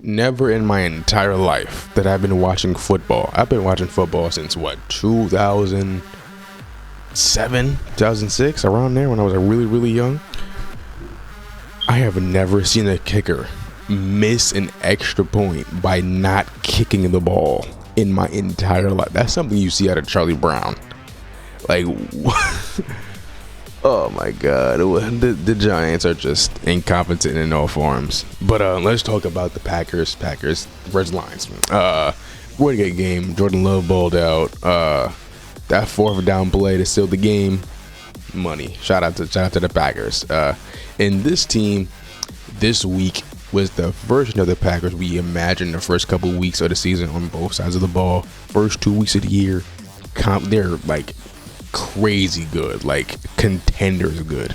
Never in my entire life that I've been watching football. I've been watching football since 2007, 2006, around there when I was really, really young. I have never seen a kicker miss an extra point by not kicking the ball in my entire life. That's something you see out of Charlie Brown. Like, oh my God, the Giants are just incompetent in all forms. But let's talk about the Packers versus Lions. What a good game. Jordan Love balled out. That fourth down play to seal the game. Money. Shout out to the Packers. And this team this week was the version of the Packers we imagined the first couple weeks of the season on both sides of the ball. First 2 weeks of the year, they're like crazy good, like contenders good.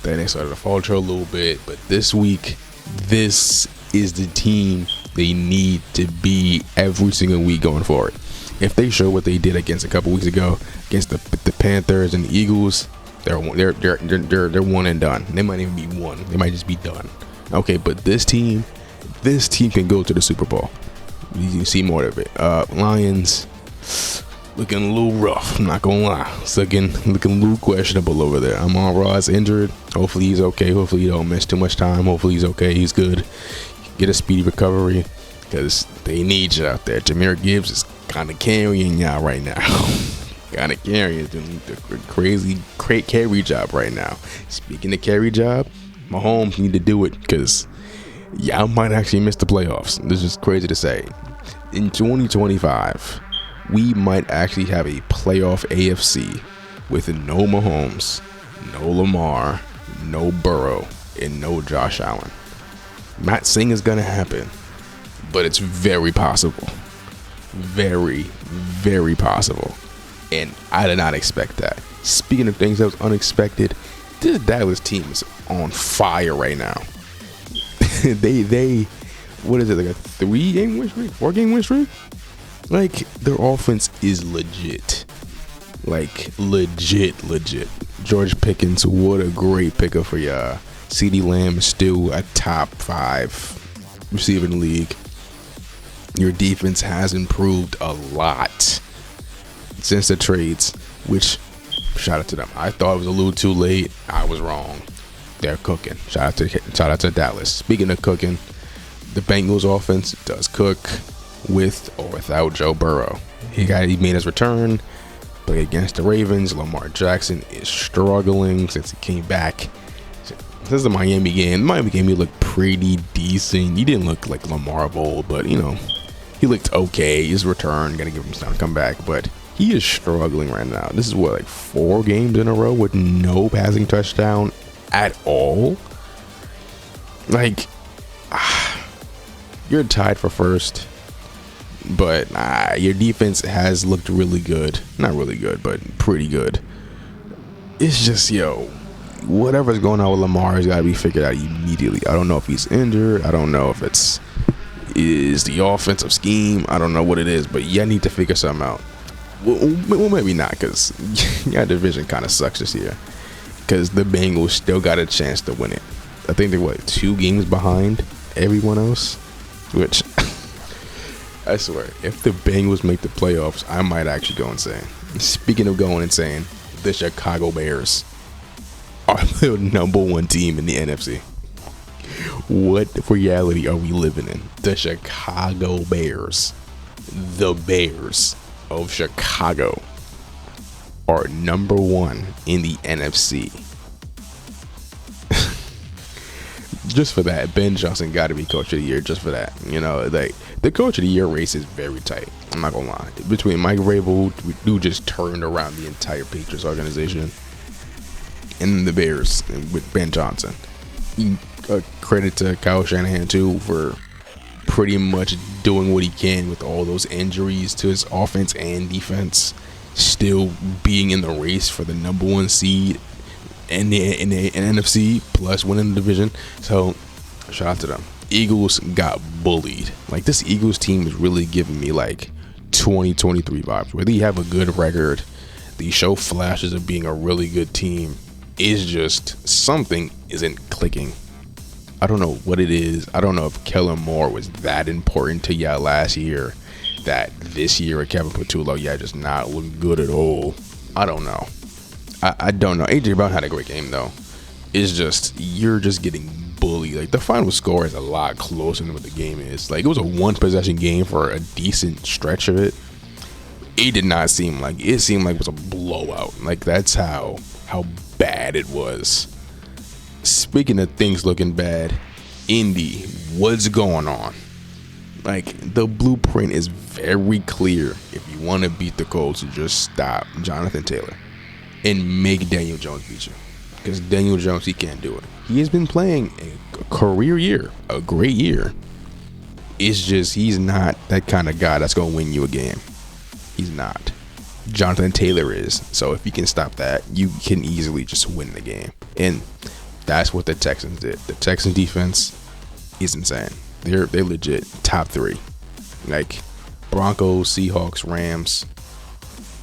Then they started to falter a little bit, but this week, this is the team they need to be every single week going forward. If they show what they did against a couple weeks ago against the Panthers and the Eagles, they're one and done. They might even be one. They might just be done. Okay, but this team can go to the Super Bowl. You see more of it. Lions looking a little rough. I'm not gonna lie. It's looking a little questionable over there. Amon-Ra's injured. Hopefully he's okay. Hopefully he don't miss too much time. Hopefully he's okay. He's good. Get a speedy recovery because they need you out there. Jahmyr Gibbs is kind of carrying y'all right now. Kind of carrying, doing the crazy carry job right now. Speaking of carry job, Mahomes need to do it because y'all might actually miss the playoffs. This is crazy to say. In 2025, we might actually have a playoff AFC with no Mahomes, no Lamar, no Burrow, and no Josh Allen. I'm not saying it's going to happen, but it's very possible. Very, very possible. And I did not expect that. Speaking of things that was unexpected, this Dallas team is on fire right now. they what is it, like a 3-game win streak, 4-game win streak? Like, their offense is legit. Like, legit. George Pickens, what a great pickup for y'all. CeeDee Lamb is still a top 5 receiver in the league. Your defense has improved a lot since the trades, which, shout out to them. I thought it was a little too late. I was wrong. They're cooking. Shout out to Dallas. Speaking of cooking, the Bengals offense does cook with or without Joe Burrow. He made his return, but against the Ravens, Lamar Jackson is struggling since he came back. This is the Miami game. The Miami game, he looked pretty decent. He didn't look like Lamar of old, but he looked okay. His return, gotta give him some time to come back, but he is struggling right now. This is like 4 games in a row with no passing touchdown at all. Like, you're tied for first, but your defense has looked really good. Not really good, but pretty good. It's just, whatever's going on with Lamar has got to be figured out immediately. I don't know if he's injured. I don't know if is the offensive scheme. I don't know what it is, but you need to figure something out. Well, maybe not, because your division kind of sucks this year. Because the Bengals still got a chance to win it. I think they're 2 games behind everyone else, which I swear, if the Bengals make the playoffs, I might actually go insane. Speaking of going insane, the Chicago Bears are the number 1 team in the NFC. What reality are we living in? The Chicago Bears, the Bears of Chicago, are number 1 in the NFC. Just for that, Ben Johnson got to be coach of the year. Just for that, the coach of the year race is very tight. I'm not gonna lie. Between Mike Vrabel, who just turned around the entire Patriots organization, and the Bears with Ben Johnson. Credit to Kyle Shanahan too for pretty much doing what he can with all those injuries to his offense and defense, still being in the race for the number 1 seed in the NFC, plus winning the division. So shout out to them. Eagles got bullied. Like, this Eagles team is really giving me like 2023 vibes, where they have a good record, they show flashes of being a really good team. Is just something isn't clicking. I don't know what it is. I don't know if Kellen Moore was that important to y'all last year that this year with Kevin Patullo, just not looking good at all. I don't know. I don't know. AJ Brown had a great game though. It's just you're just getting bullied. Like the final score is a lot closer than what the game is. Like it was a 1 possession game for a decent stretch of it. It did not seem like it seemed like it was a blowout. Like that's how bad it was. Speaking of things looking bad, Indy, what's going on? Like the blueprint is very clear. If you want to beat the Colts, just stop Jonathan Taylor and make Daniel Jones beat you. Because Daniel Jones, he can't do it. He has been playing a career year, a great year. It's just he's not that kind of guy that's going to win you a game. He's not. Jonathan Taylor is. So if you can stop that, you can easily just win the game. And that's what the Texans did. The Texans defense is insane. They're legit top 3. Like Broncos, Seahawks, Rams,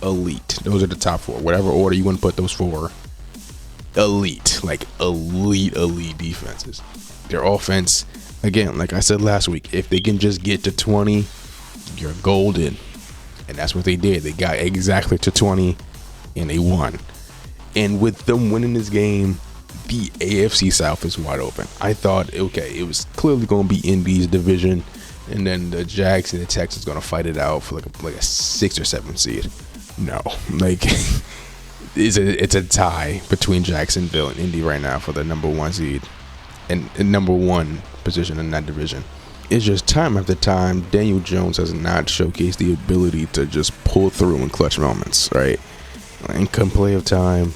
elite. Those are the top 4. Whatever order you want to put those 4, elite. Like elite defenses. Their offense, again, like I said last week, if they can just get to 20, you're golden. And that's what they did. They got exactly to 20 and they won. And with them winning this game, the AFC South is wide open. I thought, okay, it was clearly going to be Indy's division, and then the Jags and the Texans going to fight it out for like a 6 or 7 seed. No, like it's a tie between Jacksonville and Indy right now for the number 1 seed and number 1 position in that division. It's just time after time, Daniel Jones has not showcased the ability to just pull through in clutch moments, right? And come play of time,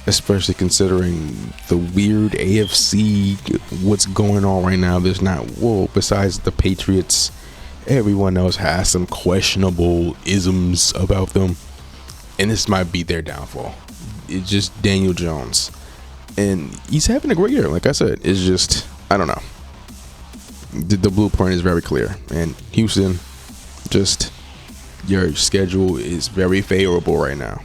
especially considering the weird AFC, what's going on right now. There's not, besides the Patriots, everyone else has some questionable isms about them. And this might be their downfall. It's just Daniel Jones. And he's having a great year. Like I said, it's just, I don't know. The blueprint is very clear. And Houston, just your schedule is very favorable right now.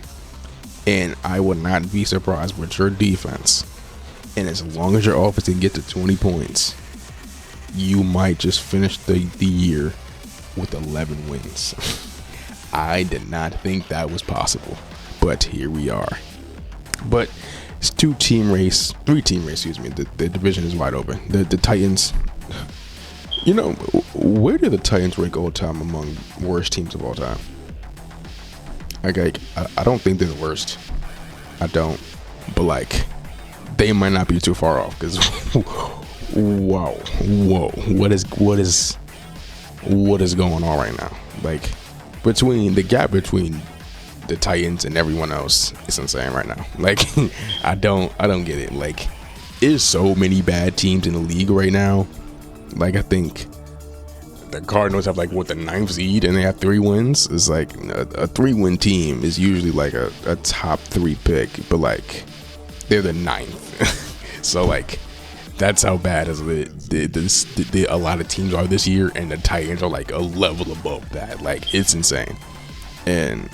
And I would not be surprised with your defense. And as long as your offense can get to 20 points, you might just finish the year with 11 wins. I did not think that was possible. But here we are. But it's 3-team race, excuse me. The division is wide open. The Titans, where do the Titans rank all time among worst teams of all time? I don't think they're the worst. I don't. But they might not be too far off. Because whoa, what is going on right now? Like between the gap between the Titans and everyone else is insane right now. Like I don't get it. Like there's so many bad teams in the league right now. Like I think the Cardinals have the 9th seed and they have 3 wins. It's like a 3-win team is usually like a top 3 pick, but they're the 9th. So that's how bad a lot of teams are this year, and the Titans are a level above that. It's insane. And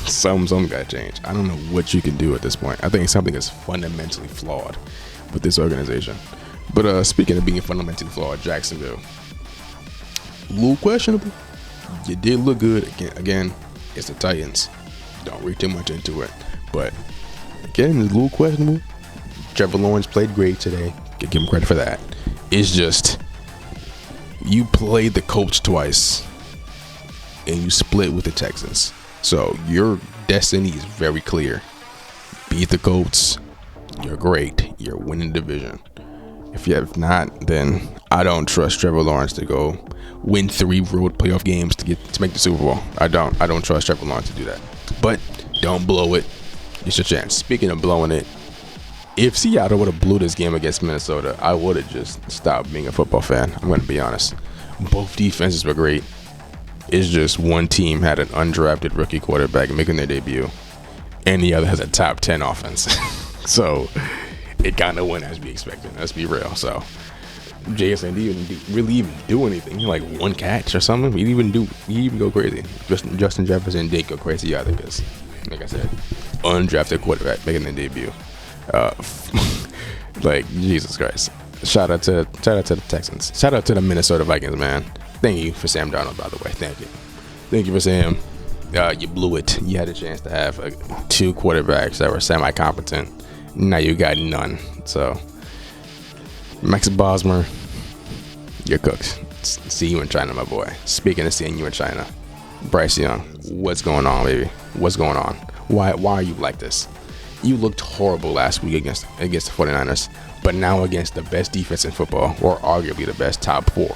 some gotta change. I don't know what you can do at this point. I think something is fundamentally flawed with this organization. But speaking of being fundamentally flawed, Jacksonville, a little questionable. You did look good. Again, it's the Titans. Don't read too much into it. But again, it's a little questionable. Trevor Lawrence played great today. Give him credit for that. It's just you played the Colts twice and you split with the Texans. So your destiny is very clear. Beat the Colts. You're great. You're winning the division. If you have not, then I don't trust Trevor Lawrence to go win 3 road playoff games to make the Super Bowl. I don't trust Trevor Lawrence to do that. But don't blow it. It's your chance. Speaking of blowing it, if Seattle would have blew this game against Minnesota, I would have just stopped being a football fan. I'm going to be honest. Both defenses were great. It's just one team had an undrafted rookie quarterback making their debut, and the other has a top 10 offense. So it kind of went as we expected. Let's be real. So JSN didn't really even do anything. He had 1 catch or something. He didn't even go crazy. Justin Jefferson didn't go crazy either because, like I said, undrafted quarterback making their debut. Jesus Christ. Shout out to the Texans. Shout out to the Minnesota Vikings, man. Thank you for Sam Darnold, by the way. Thank you for Sam. You blew it. You had a chance to have 2 quarterbacks that were semi-competent. Now you got none. So, Max Bosmer, you're cooked. See you in China, my boy. Speaking of seeing you in China, Bryce Young, what's going on, baby? What's going on? Why are you like this? You looked horrible last week against the 49ers, but now against the best defense in football, or arguably the best top 4,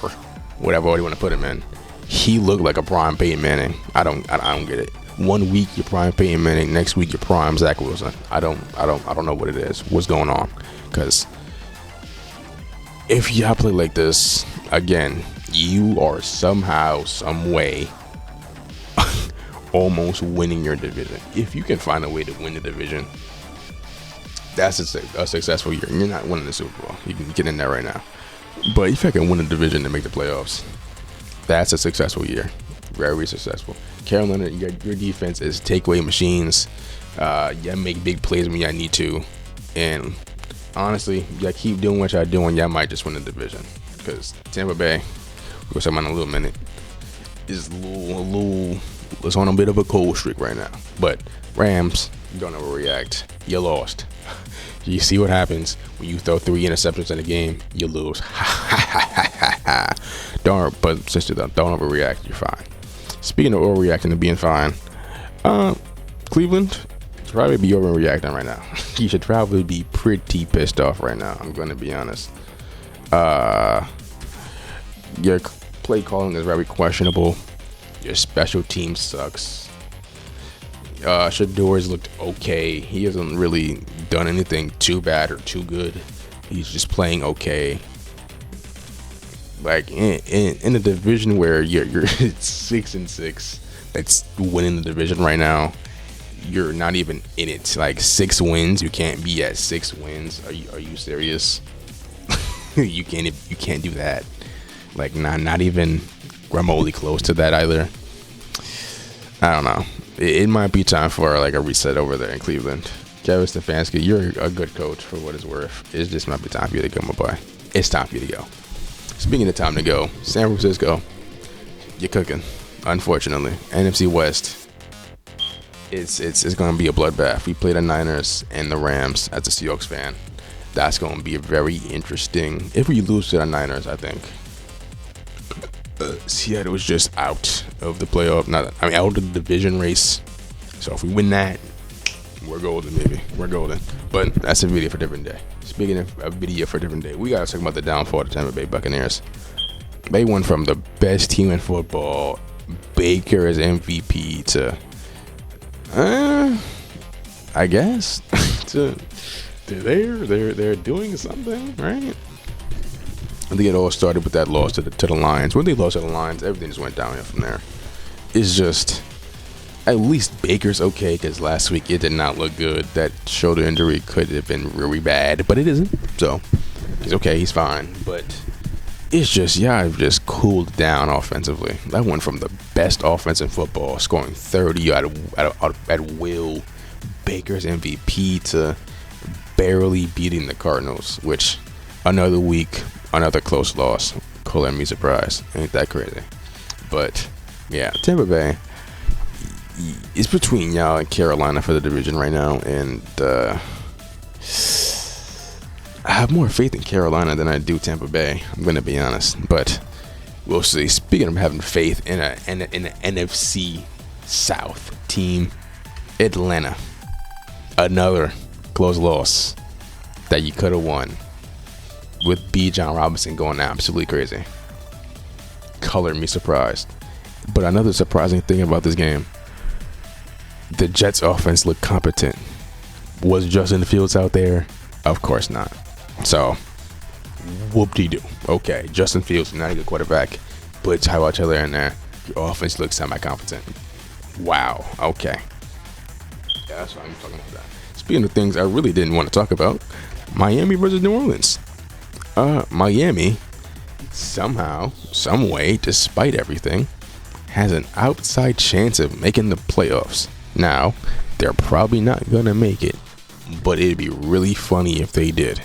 whatever order you want to put him in, he looked like a prime Peyton Manning. I don't get it. 1 week you're prime Peyton Manning, next week you're prime Zach Wilson. I don't know what it is. What's going on? Because if y'all play like this again, you are somehow, some way almost winning your division. If you can find a way to win the division, that's a successful year. You're not winning the Super Bowl. You can get in there right now. But if you can win a division and make the playoffs, that's a successful year. Very successful. Carolina, your defense is takeaway machines. Y'all make big plays when y'all need to. And honestly, y'all keep doing what y'all doing, y'all might just win the division. Because Tampa Bay, we'll talk about in a little minute, is it's on a bit of a cold streak right now. But Rams, don't overreact. You lost. You see what happens when you throw 3 interceptions in a game, you lose. But sister, don't overreact. You're fine. Speaking of overreacting and being fine, Cleveland should probably be overreacting right now. You should probably be pretty pissed off right now. I'm going to be honest. Your play calling is very questionable. Your special team sucks. Shador's looked okay. He hasn't really done anything too bad or too good. He's just playing okay. Like in a division where you're 6-6, that's winning the division right now. You're not even in it. Like 6 wins, you can't be at 6 wins. Are you serious? you can't do that. Like not even remotely close to that either. I don't know. It might be time for like a reset over there in Cleveland. Kevin Stefanski, you're a good coach for what it's worth. It just might be time for you to go, my boy. It's time for you to go. Speaking of time to go, San Francisco, you're cooking. Unfortunately, NFC West, it's going to be a bloodbath. We play the Niners and the Rams as a Seahawks fan. That's going to be very interesting. If we lose to the Niners, I think Seattle is just out of the playoff. Out of the division race. So if we win that, we're golden, baby. We're golden. But that's a video for a different day. Speaking of a video for a different day, we gotta talk about the downfall of the Tampa Bay Buccaneers. They went from the best team in football, Baker as MVP, to I guess they're doing something, right? I think it all started with that loss to the Lions. When they lost to the Lions, everything just went downhill from there. It's just, at least Baker's okay, because last week it did not look good. That shoulder injury could have been really bad, but it isn't. So he's okay, he's fine. But it's just, I've just cooled down offensively. That went from the best offense in football, scoring 30 at will, Baker's MVP, to barely beating the Cardinals, which another week, another close loss. Color me surprised. Ain't that crazy? But yeah, Tampa Bay, it's between y'all and Carolina for the division right now, and I have more faith in Carolina than I do Tampa Bay. I'm gonna be honest, but we'll see. Speaking of having faith in an NFC South team, Atlanta, another close loss that you could have won, with B. John Robinson going absolutely crazy. Color me surprised. But another surprising thing about this game, the Jets offense looked competent. Was Justin Fields out there? Of course not. So, whoop-de-doo. Okay, Justin Fields, not a good quarterback. Put Tyrod Taylor in there. Your offense looks semi-competent. Wow, okay. Yeah, that's why I'm talking about that. Speaking of things I really didn't want to talk about, Miami versus New Orleans. Miami, somehow, some way, despite everything, has an outside chance of making the playoffs. Now, they're probably not gonna make it, but it'd be really funny if they did.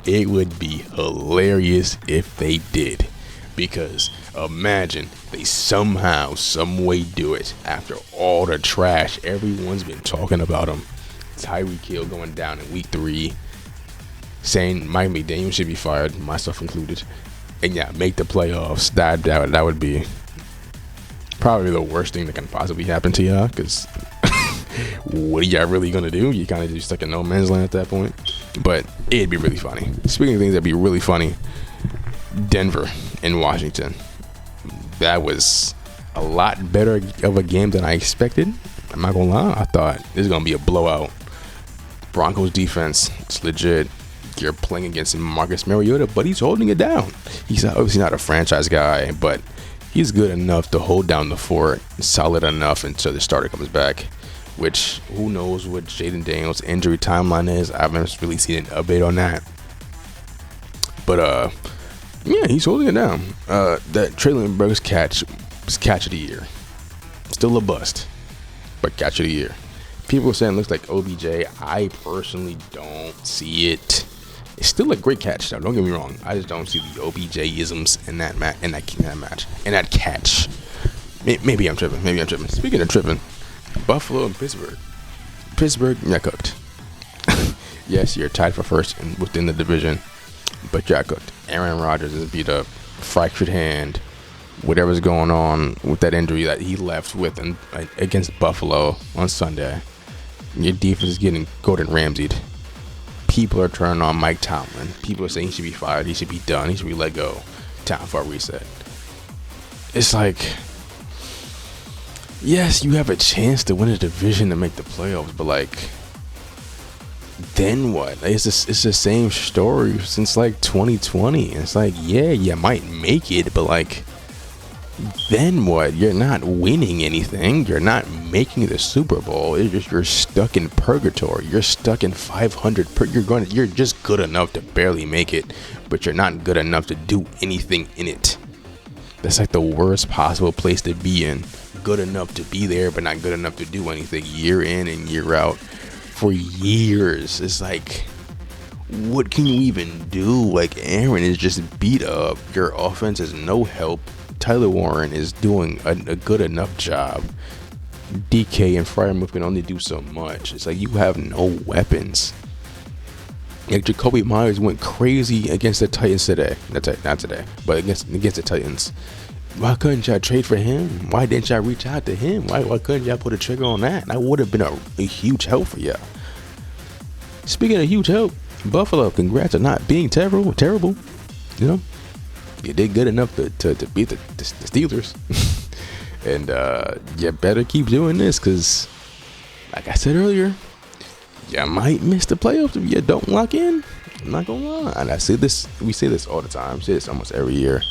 It would be hilarious if they did. Because imagine they somehow, some way do it after all the trash everyone's been talking about him. Tyreek Hill going down in week 3, saying Mike McDaniel should be fired, myself included, and yeah, make the playoffs. That would be probably the worst thing that can possibly happen to y'all. Because what are y'all really gonna do? You kind of just stuck in no man's land at that point. But it'd be really funny. Speaking of things that'd be really funny, Denver in Washington. That was a lot better of a game than I expected. I'm not gonna lie. I thought this is gonna be a blowout. Broncos defense, it's legit. You're playing against Marcus Mariota, but he's holding it down. He's obviously not a franchise guy, but he's good enough to hold down the fort, solid enough until the starter comes back. Which, who knows what Jaden Daniels' injury timeline is. I haven't really seen an update on that. But yeah, he's holding it down. That Traylon Burks catch was catch of the year. Still a bust, but catch of the year. People are saying it looks like OBJ. I personally don't see it. It's still a great catch, though. Don't get me wrong. I just don't see the OBJ-isms in that match, in that catch. Maybe I'm tripping. Speaking of tripping, Buffalo and Pittsburgh. Pittsburgh, you're cooked. Yes, you're tied for first within the division, but you're cooked. Aaron Rodgers has beat up, fractured hand, whatever's going on with that injury that he left with against Buffalo on Sunday. Your defense is getting Gordon Ramsay'd. People are turning on Mike Tomlin. People are saying he should be fired. He should be done. He should be let go. Time for a reset. It's like, yes, you have a chance to win a division and make the playoffs, but like, then what? It's the same story since like 2020. It's like, yeah, you might make it, but like, then what? You're not winning anything. You're not making the Super Bowl. You're stuck in purgatory. You're stuck in 500. You're just good enough to barely make it, but you're not good enough to do anything in it. That's like the worst possible place to be in. Good enough to be there, but not good enough to do anything year in and year out for years. It's like, what can you even do? Like, Aaron is just beat up. Your offense is no help. Tyler Warren is doing a good enough job. DK and Freiermuth can only do so much. It's like you have no weapons. Like, Jacoby Myers went crazy against the Titans today. Not today, but against the Titans. Why couldn't y'all trade for him? Why didn't y'all reach out to him? Why couldn't y'all put a trigger on that? That would have been a huge help for y'all. Speaking of huge help, Buffalo, congrats on not being terrible. You know, you did good enough to beat the Steelers. And you better keep doing this, because like I said earlier, you might miss the playoffs if you don't lock in. I'm not gonna lie. And I say this, we say this all the time, say this almost every year.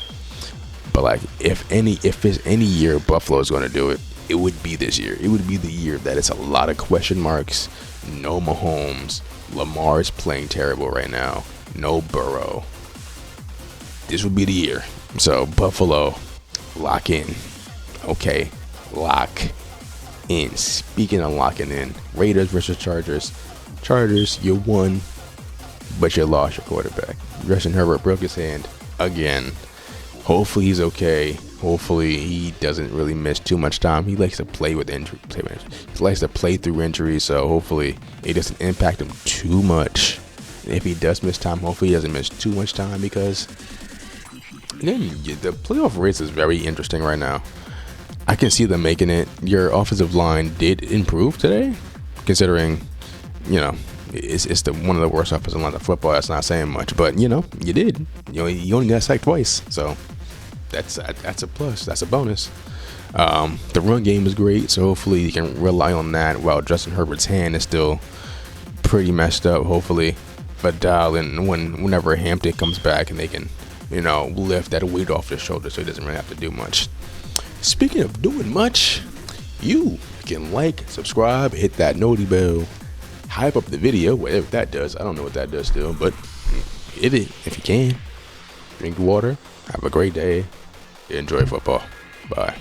But like, if there's any year Buffalo is gonna do it, it would be this year. It would be the year that it's a lot of question marks. No Mahomes. Lamar is playing terrible right now. No Burrow. This would be the year. So Buffalo, lock in. Okay, lock in. Speaking of locking in, Raiders versus Chargers. Chargers, you won, but you lost your quarterback. Justin Herbert broke his hand again. Hopefully he's okay. Hopefully he doesn't really miss too much time. He likes to play with injury. He likes to play through injuries, so hopefully it doesn't impact him too much. If he does miss time, hopefully he doesn't miss too much time, because again, the playoff race is very interesting right now. I can see them making it. Your offensive line did improve today, considering, you know, it's one of the worst offensive lines of football. That's not saying much, but you know, you did. You only got sacked twice, so that's a plus. That's a bonus. The run game is great, so hopefully you can rely on that. While Justin Herbert's hand is still pretty messed up, hopefully, but dial in whenever Hampton comes back and they can, you know, lift that weight off their shoulders, so he doesn't really have to do much. Speaking of doing much, you can like, subscribe, hit that noti bell, hype up the video, whatever that does. I don't know what that does still, but hit it if you can. Drink water. Have a great day. Enjoy football. Bye.